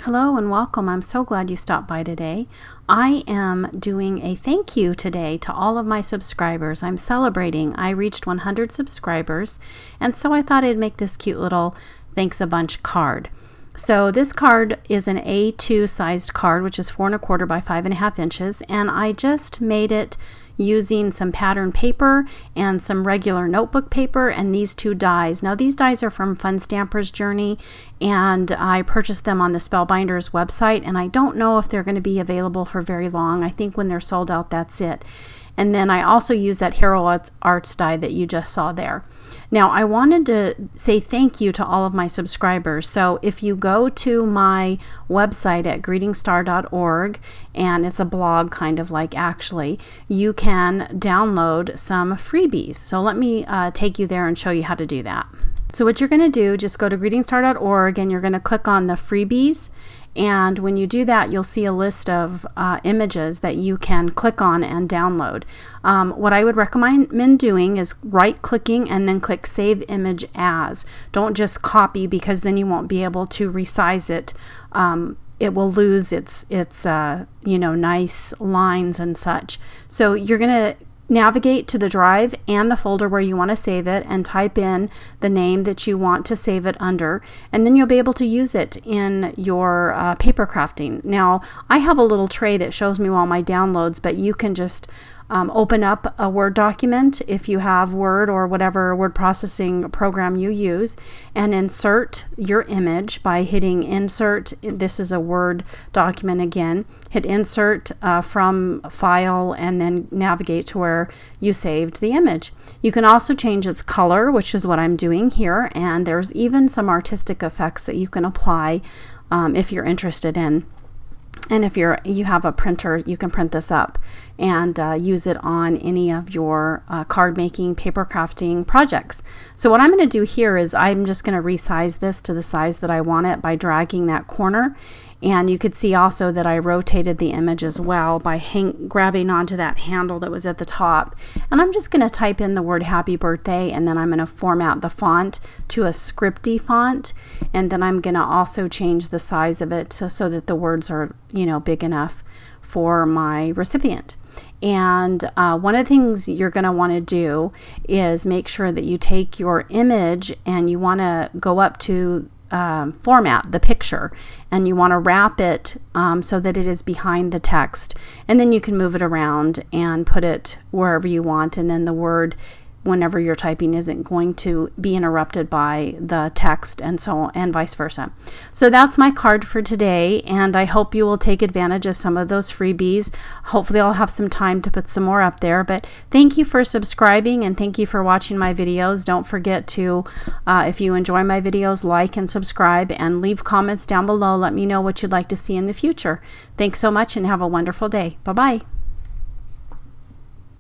Hello and welcome. I'm so glad you stopped by today. I am doing a thank you today to all of my subscribers. I'm celebrating. I reached 100 subscribers, and so I thought I'd make this cute little thanks a bunch card. So this card is an A2 sized card, which is 4 1/4 by 5.5 inches, and I just made it using some pattern paper and some regular notebook paper and these two dies. Now these dies are from Fun Stamper's Journey, and I purchased them on the Spellbinders website, and I don't know if they're going to be available for very long. I think when they're sold out, that's it. And then I also use that Hero Arts die that you just saw there. Now I wanted to say thank you to all of my subscribers. So if you go to my website at greetingstar.org, and it's a blog kind of like actually, you can download some freebies. So let me take you there and show you how to do that. So what you're going to do, just go to greetingstar.org and you're going to click on the freebies. And when you do that, you'll see a list of images that you can click on and download. What I would recommend doing is right-clicking and then click Save Image As. Don't just copy, because then you won't be able to resize it. It will lose its nice lines and such. So you're going to navigate to the drive and the folder where you want to save it and type in the name that you want to save it under, and then you'll be able to use it in your paper crafting. Now I have a little tray that shows me all my downloads, but you can just open up a Word document if you have Word or whatever word processing program you use, and insert your image by hitting Insert. This is a Word document again. Hit Insert from File and then navigate to where you saved the image. You can also change its color, which is what I'm doing here, and there's even some artistic effects that you can apply if you're interested in. And if you have a printer, you can print this up and use it on any of your card making, paper crafting projects. So what I'm going to do here is I'm just going to resize this to the size that I want it by dragging that corner. And you could see also that I rotated the image as well by grabbing onto that handle that was at the top. And I'm just going to type in the word Happy Birthday, and then I'm going to format the font to a scripty font. And then I'm going to also change the size of it so that the words are, big enough for my recipient. And one of the things you're going to want to do is make sure that you take your image and you want to go up to format the picture, and you want to wrap it so that it is behind the text, and then you can move it around and put it wherever you want, and then the word, whenever you're typing, isn't going to be interrupted by the text, and so on, and vice versa. So that's my card for today, and I hope you will take advantage of some of those freebies. Hopefully I'll have some time to put some more up there, but thank you for subscribing and thank you for watching my videos. Don't forget to, if you enjoy my videos, like and subscribe and leave comments down below. Let me know what you'd like to see in the future. Thanks so much and have a wonderful day. Bye-bye.